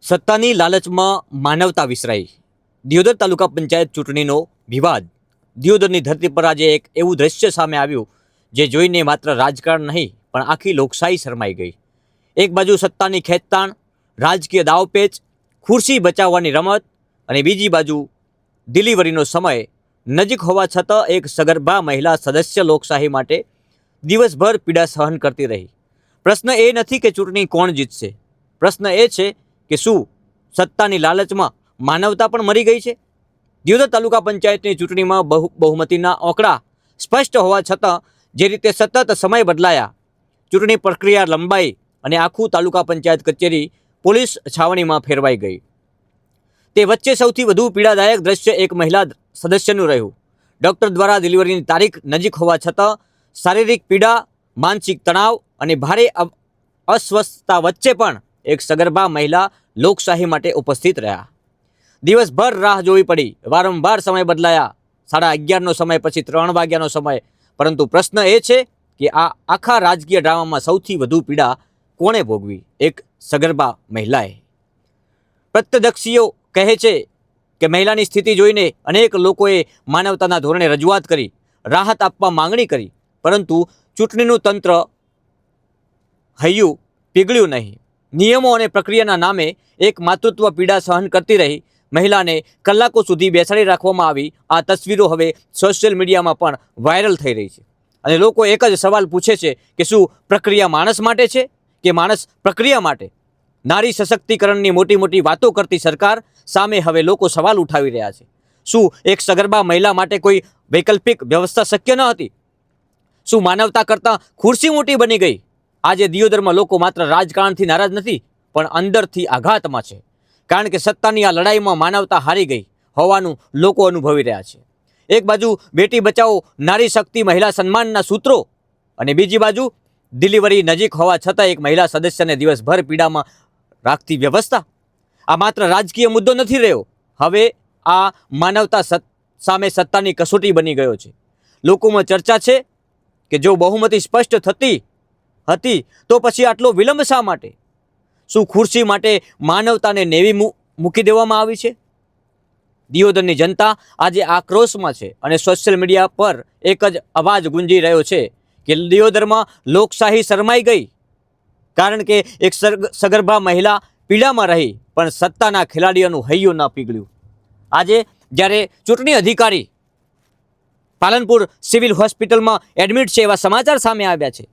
સત્તાની લાલચમાં માનવતા વિસરાઈ. દિયોદર તાલુકા પંચાયત ચૂંટણીનો વિવાદ. દિયોદરની ધરતી પર આજે એક એવું દ્રશ્ય સામે આવ્યું જે જોઈને માત્ર રાજકારણ નહીં પણ આખી લોકશાહી શરમાઈ ગઈ. એક બાજુ સત્તાની ખેંચતાણ, રાજકીય દાવપેચ, ખુરશી બચાવવાની રમત, અને બીજી બાજુ ડિલિવરીનો સમય નજીક હોવા છતાં એક સગર્ભા મહિલા સદસ્ય લોકશાહી માટે દિવસભર પીડા સહન કરતી રહી. પ્રશ્ન એ નથી કે ચૂંટણી કોણ જીતશે, પ્રશ્ન એ છે કે શું સત્તાની લાલચમાં માનવતા પણ મરી ગઈ છે? દિયોદર તાલુકા પંચાયતની ચૂંટણીમાં બહુમતીના આંકડા સ્પષ્ટ હોવા છતાં જે રીતે સતત સમય બદલાયા, ચૂંટણી પ્રક્રિયા લંબાઈ અને આખું તાલુકા પંચાયત કચેરી પોલીસ છાવણીમાં ફેરવાઈ ગઈ. તે વચ્ચે સૌથી વધુ પીડાદાયક દ્રશ્ય એક મહિલા સદસ્યનું રહ્યું. ડૉક્ટર દ્વારા ડિલિવરીની તારીખ નજીક હોવા છતાં શારીરિક પીડા, માનસિક તણાવ અને ભારે અસ્વસ્થતા વચ્ચે પણ એક સગર્ભા મહિલા લોકશાહી માટે ઉપસ્થિત રહ્યા. દિવસભર રાહ જોવી પડી, વારંવાર સમય બદલાયા, 11:30નો સમય, પછી 3 વાગ્યાનો સમય. પરંતુ પ્રશ્ન એ છે કે આ આખા રાજકીય ડ્રામામાં સૌથી વધુ પીડા કોણે ભોગવી? એક સગર્ભા મહિલાએ. પ્રત્યક્ષીઓ કહે છે કે મહિલાની સ્થિતિ જોઈને અનેક લોકોએ માનવતાના ધોરણે રજૂઆત કરી, રાહત આપવા માંગણી કરી, પરંતુ ચૂંટણીનું તંત્ર હૈયું પીગળ્યું નહીં. નિયમો અને પ્રક્રિયાના નામે એક માતૃત્વ પીડા સહન કરતી રહી મહિલાને કલાકો સુધી બેસાડી રાખવામાં આવી. આ તસવીરો હવે સોશિયલ મીડિયામાં પણ વાયરલ થઈ રહી છે અને લોકો એક જ સવાલ પૂછે છે કે શું પ્રક્રિયા માણસ માટે છે કે માણસ પ્રક્રિયા માટે? નારી સશક્તિકરણની મોટી મોટી વાતો કરતી સરકાર સામે હવે લોકો સવાલ ઉઠાવી રહ્યા છે. શું એક સગર્ભા મહિલા માટે કોઈ વૈકલ્પિક વ્યવસ્થા શક્ય ન હતી? શું માનવતા કરતાં ખુરશી મોટી બની ગઈ? આજે દિયોદરમાં લોકો માત્ર રાજકારણથી નારાજ નથી પણ અંદરથી આઘાતમાં છે, કારણ કે સત્તાની આ લડાઈમાં માનવતા હારી ગઈ હોવાનું લોકો અનુભવી રહ્યા છે. એક બાજુ બેટી બચાવો, નારી શક્તિ, મહિલા સન્માનના સૂત્રો, અને બીજી બાજુ ડિલિવરી નજીક હોવા છતાં એક મહિલા સદસ્યને દિવસભર પીડામાં રાખતી વ્યવસ્થા. આ માત્ર રાજકીય મુદ્દો નથી રહ્યો, હવે આ માનવતા સામે સત્તાની કસોટી બની ગયો છે. લોકોમાં ચર્ચા છે કે જો બહુમતી સ્પષ્ટ થતી હતી તો પછી આટલો વિલંબ શા માટે? શું ખુરશી માટે માનવતાને નેવી મૂકી દેવામાં આવી છે? દિયોદરની જનતા આજે આક્રોશમાં છે અને સોશિયલ મીડિયા પર એક જ અવાજ ગુંજી રહ્યો છે કે દિયોદરમાં લોકશાહી શરમાઈ ગઈ, કારણ કે એક સગર્ભા મહિલા પીડામાં રહી પણ સત્તાના ખેલાડીઓનું હૈયું ન પીગળ્યું. આજે જ્યારે ચૂંટણી અધિકારી પાલનપુર સિવિલ હોસ્પિટલમાં એડમિટ છે એવા સમાચાર સામે આવ્યા છે,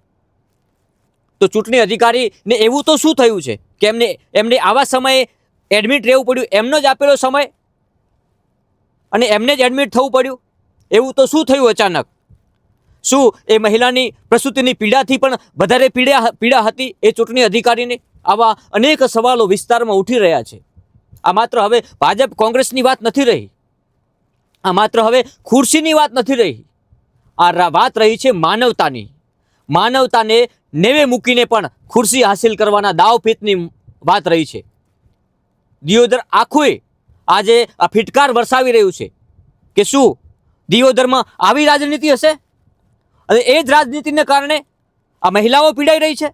તો ચૂંટણી અધિકારીને એવું તો શું થયું છે કે એમને આવા સમયે એડમિટ રહેવું પડ્યું? એમનો જ આપેલો સમય અને એમને જ એડમિટ થવું પડ્યું? એવું તો શું થયું અચાનક? શું એ મહિલાની પ્રસૂતિની પીડાથી પણ વધારે પીડા હતી એ ચૂંટણી અધિકારીને? આવા અનેક સવાલો વિસ્તારમાં ઉઠી રહ્યા છે. આ માત્ર હવે ભાજપ કોંગ્રેસની વાત નથી રહી, આ માત્ર હવે ખુરશીની વાત નથી રહી, આ વાત રહી છે માનવતાની. માનવતાને નેવે મૂકીને પણ ખુરશી હાસિલ કરવાના દાવપેચની વાત રહી છે. દિયોદર આખું આજે આ ફિટકાર વરસાવી રહ્યું છે કે શું દિયોદરમાં આવી રાજનીતિ હશે? અને એ જ રાજનીતિને કારણે આ મહિલાઓ પીડાઈ રહી છે.